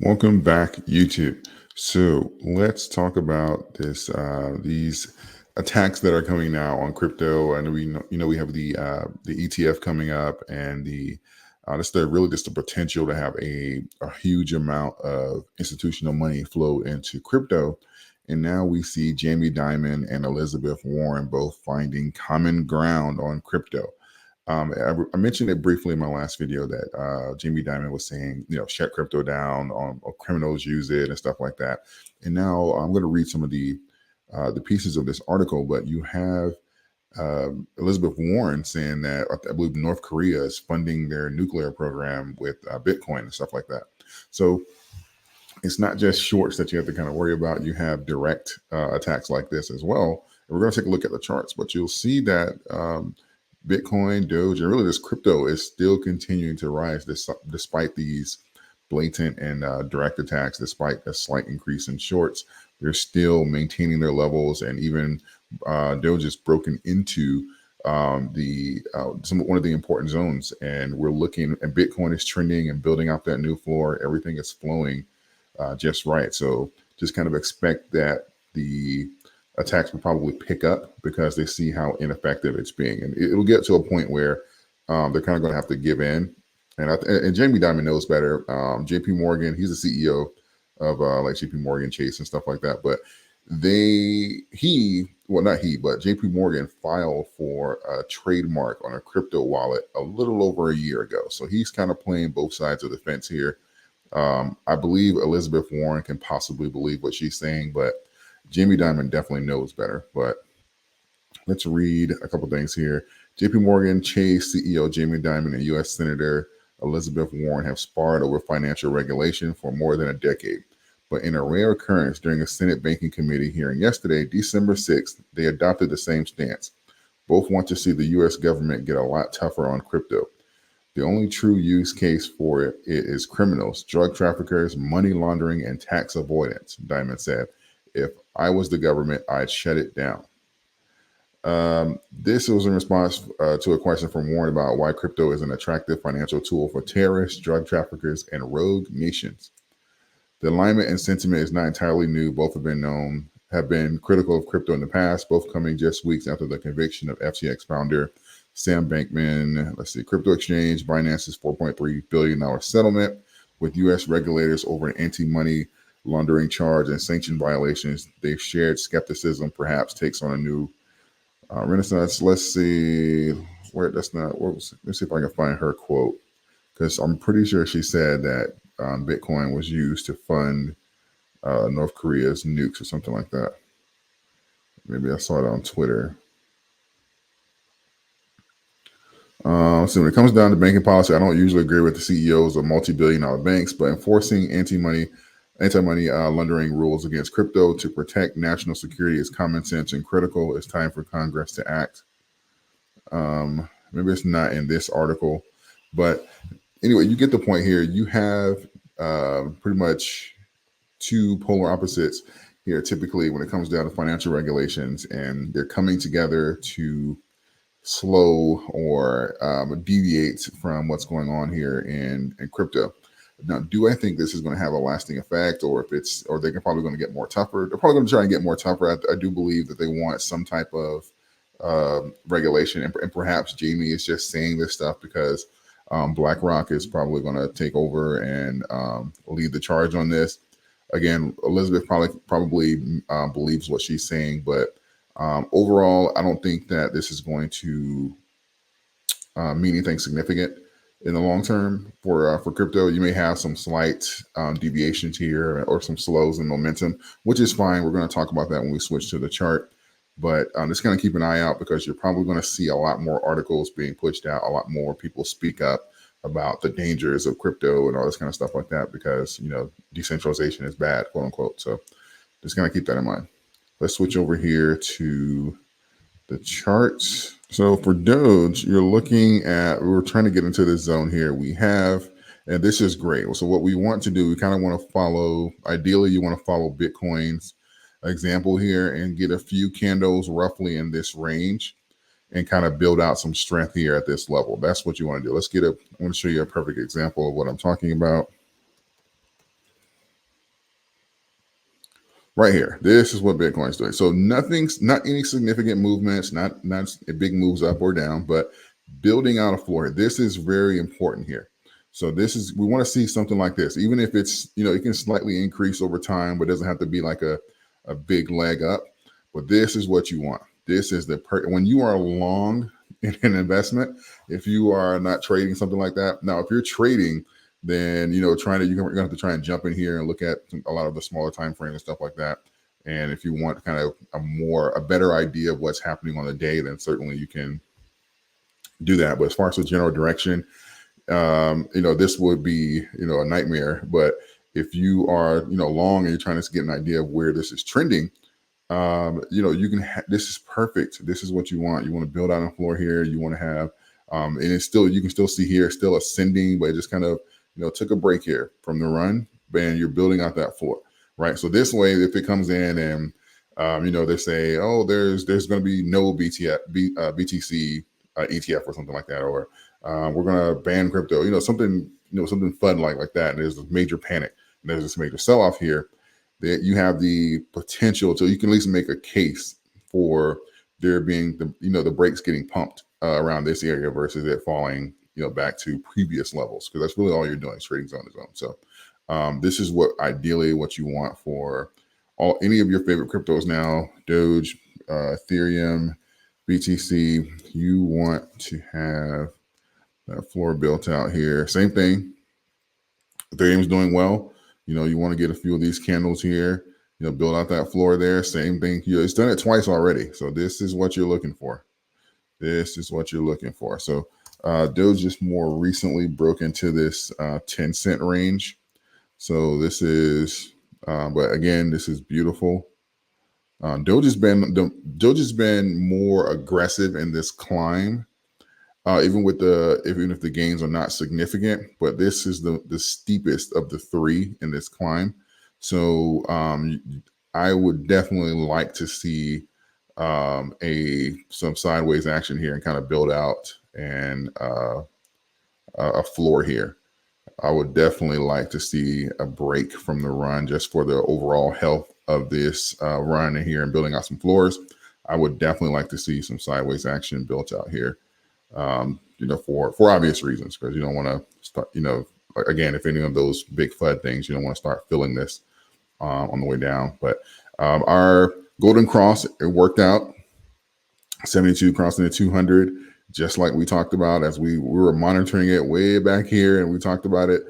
Welcome back, YouTube. So let's talk about these attacks that are coming now on crypto. And we have the ETF coming up, and really just the potential to have a huge amount of institutional money flow into crypto. And now we see Jamie Dimon and Elizabeth Warren both finding common ground on crypto. I mentioned it briefly in my last video that Jamie Dimon was saying, shut crypto down, or criminals use it and stuff like that. And now I'm going to read some of the pieces of this article. But you have Elizabeth Warren saying that I believe North Korea is funding their nuclear program with Bitcoin and stuff like that. So it's not just shorts that you have to kind of worry about. You have direct attacks like this as well. And we're going to take a look at the charts, but you'll see that Bitcoin, Doge, and really this crypto is still continuing to rise despite these blatant and direct attacks. Despite a slight increase in shorts, they're still maintaining their levels, and even Doge is broken into one of the important zones. And we're looking, and Bitcoin is trending and building out that new floor. Everything is flowing just right. So just kind of expect that the attacks will probably pick up because they see how ineffective it's being, and it'll get to a point where they're kind of going to have to give in. And Jamie Dimon knows better. JP Morgan, he's the CEO of like JP Morgan Chase and stuff like that. But JP Morgan filed for a trademark on a crypto wallet a little over a year ago. So he's kind of playing both sides of the fence here. I believe Elizabeth Warren can possibly believe what she's saying, but Jamie Dimon definitely knows better. But let's read a couple things here. JP Morgan Chase CEO Jamie Dimon and U.S. Senator Elizabeth Warren have sparred over financial regulation for more than a decade. But in a rare occurrence during a Senate Banking Committee hearing yesterday, December 6th, they adopted the same stance. Both want to see the U.S. government get a lot tougher on crypto. The only true use case for it is criminals, drug traffickers, money laundering, and tax avoidance, Dimon said. If I was the government, I'd shut it down. This was in response to a question from Warren about why crypto is an attractive financial tool for terrorists, drug traffickers, and rogue nations. The alignment and sentiment is not entirely new. Both have been critical of crypto in the past, both coming just weeks after the conviction of FTX founder Sam Bankman. Crypto exchange Binance's $4.3 billion settlement with U.S. regulators over an anti-money laundering charge and sanction violations. They've shared skepticism perhaps takes on a new renaissance. Let's see let's see if I can find her quote, because I'm pretty sure she said that Bitcoin was used to fund North Korea's nukes or something like that. Maybe I saw it on Twitter. So when it comes down to banking policy, I don't usually agree with the CEOs of multi-billion-dollar banks, but enforcing anti-money laundering rules against crypto to protect national security is common sense and critical. It's time for Congress to act. Maybe it's not in this article, but anyway, you get the point here. You have pretty much two polar opposites here typically when it comes down to financial regulations, and they're coming together to slow or deviate from what's going on here in crypto. Now, do I think this is going to have a lasting effect, or they're probably going to get more tougher? They're probably going to try and get more tougher. I do believe that they want some type of regulation, and perhaps Jamie is just saying this stuff because BlackRock is probably going to take over and lead the charge on this. Again, Elizabeth probably believes what she's saying, but overall, I don't think that this is going to mean anything significant in the long term for crypto. You may have some slight deviations here or some slows in momentum, which is fine. We're going to talk about that when we switch to the chart. But just kind of keep an eye out, because you're probably going to see a lot more articles being pushed out, a lot more people speak up about the dangers of crypto and all this kind of stuff like that, because, decentralization is bad, quote unquote. So just kind of keep that in mind. Let's switch over here to the charts. So for Doge, we're trying to get into this zone here. And this is great. So what we want to do, we kind of want to follow, ideally you want to follow Bitcoin's example here and get a few candles roughly in this range and kind of build out some strength here at this level. That's what you want to do. I want to show you a perfect example of what I'm talking about. Right here. This is what Bitcoin's doing. So nothing's not any significant movements, not big moves up or down, but building out a floor. This is very important here. So this is we want to see something like this, even if it's it can slightly increase over time, but it doesn't have to be like a big leg up. But this is what you want. This is when you are long in an investment. If you are not trading something like that, now if you're trading, then you're gonna have to try and jump in here and look at a lot of the smaller time frames and stuff like that. And if you want kind of a better idea of what's happening on the day, then certainly you can do that. But as far as the general direction, this would be a nightmare. But if you are long and you're trying to get an idea of where this is trending, you can this is perfect. This is what you want. You want to build out a floor here. You want to have and it's still, you can still see here, still ascending, but it just kind of took a break here from the run, and you're building out that floor, right? So this way, if it comes in and they say, oh, there's going to be no BTC ETF or something like that, or we're going to ban crypto, something fun like that, and there's a major panic, and there's this major sell-off here, that you have the potential to, you can at least make a case for there being the brakes getting pumped around this area versus it falling back to previous levels, because that's really all you're doing is trading zone to zone. So this is ideally what you want for any of your favorite cryptos now: Doge, Ethereum, BTC. You want to have that floor built out here. Same thing. Ethereum's doing well. You want to get a few of these candles here, build out that floor there. Same thing. It's done it twice already. So this is what you're looking for. This is what you're looking for. So Doge just more recently broke into this 10-cent range. So this is, but again, this is beautiful. Doge has been more aggressive in this climb, even if the gains are not significant. But this is the steepest of the three in this climb. So I would definitely like to see some sideways action here and kind of build out and a floor here. I would definitely like to see a break from the run just for the overall health of this run here and building out some floors. I would definitely like to see some sideways action built out here, for obvious reasons, because you don't want to start, again, if any of those big FUD things, you don't want to start filling this on the way down. But our golden cross, it worked out. 72 crossing the 200, just like we talked about as we were monitoring it way back here, and we talked about it.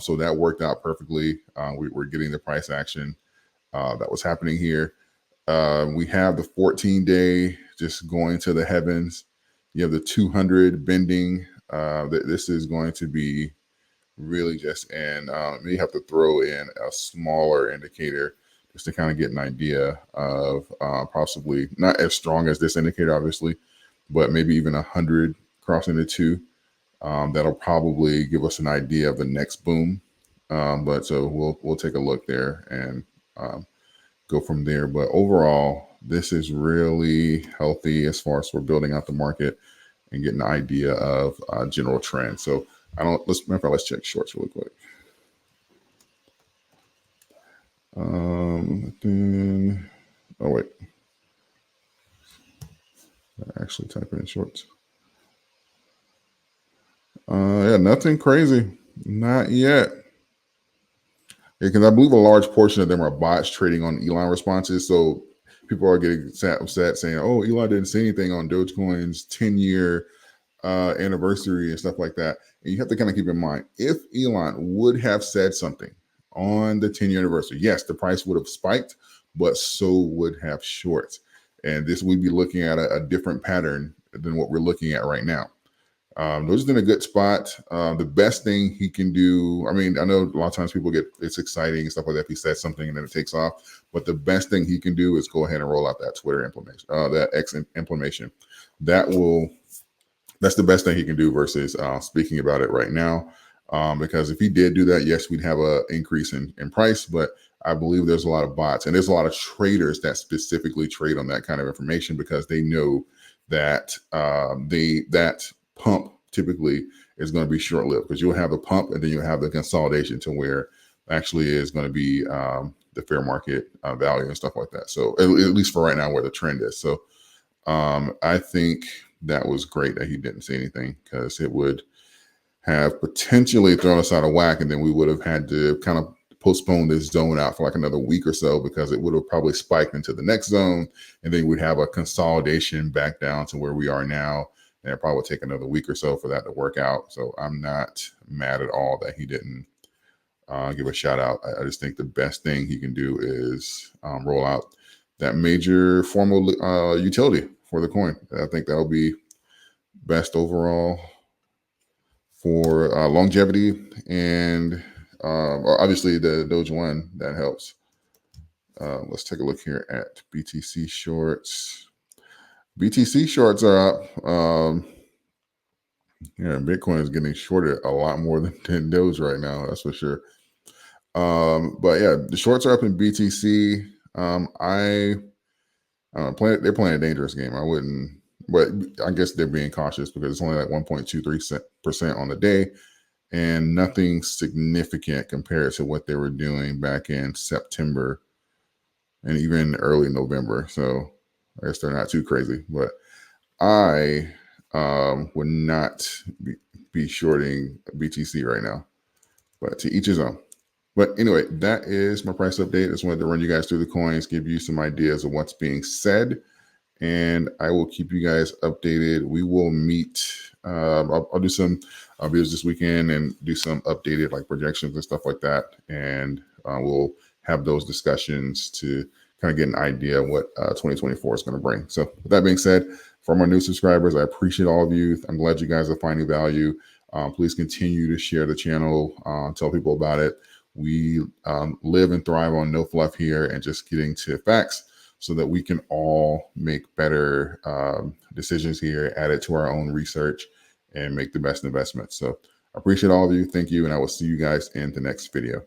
So that worked out perfectly. We were getting the price action that was happening here. We have the 14-day just going to the heavens. You have the 200 bending. This is going to be really just, and you have to throw in a smaller indicator just to kind of get an idea of possibly not as strong as this indicator, obviously, but maybe even 100 crossing the two. That'll probably give us an idea of the next boom. But so we'll take a look there and go from there. But overall, this is really healthy as far as we're building out the market and getting an idea of general trend. So let's check shorts really quick. Oh wait, I actually type in shorts. Yeah, nothing crazy, not yet. Because I believe a large portion of them are bots trading on Elon responses. So people are getting upset saying, "Oh, Elon didn't say anything on Dogecoin's 10-year anniversary and stuff like that." And you have to kind of keep in mind, if Elon would have said something on the 10-year anniversary, yes, the price would have spiked, but so would have shorts. And this we'd be looking at a different pattern than what we're looking at right now. Doge's in a good spot. The best thing he can do, I mean, I know a lot of times people it's exciting and stuff like that if he says something and then it takes off, but the best thing he can do is go ahead and roll out that Twitter implementation, that X implementation. That's the best thing he can do versus speaking about it right now. Because if he did do that, yes, we'd have an increase in price, but I believe there's a lot of bots and there's a lot of traders that specifically trade on that kind of information because they know that that pump typically is going to be short-lived, because you'll have a pump and then you'll have the consolidation to where actually is going to be the fair market value and stuff like that. So at least for right now, where the trend is. So I think that was great that he didn't say anything, because it would have potentially thrown us out of whack, and then we would have had to kind of postpone this zone out for like another week or so, because it would have probably spiked into the next zone, and then we'd have a consolidation back down to where we are now, and it probably would take another week or so for that to work out. So I'm not mad at all that he didn't give a shout out. I just think the best thing he can do is roll out that major formal utility for the coin. I think that'll be best overall for longevity, and obviously the Doge one, that helps. Let's take a look here at BTC shorts. BTC shorts are up. Yeah, Bitcoin is getting shorted a lot more than Doge right now. That's for sure. But yeah, the shorts are up in BTC. They're playing a dangerous game. I wouldn't, but I guess they're being cautious because it's only like 1.23% on the day, and nothing significant compared to what they were doing back in September and even early November. So I guess they're not too crazy, but I would not be shorting BTC right now, but to each his own. But anyway, that is my price update. I just wanted to run you guys through the coins, give you some ideas of what's being said, and I will keep you guys updated. We will meet. I'll do some videos this weekend and do some updated like projections and stuff like that, and we'll have those discussions to kind of get an idea of what 2024 is going to bring. So with that being said, for my new subscribers, I appreciate all of you. I'm glad you guys are finding value. Please continue to share the channel, tell people about it. We live and thrive on no fluff here and just getting to facts, so that we can all make better decisions here, add it to our own research, and make the best investments. So I appreciate all of you. Thank you. And I will see you guys in the next video.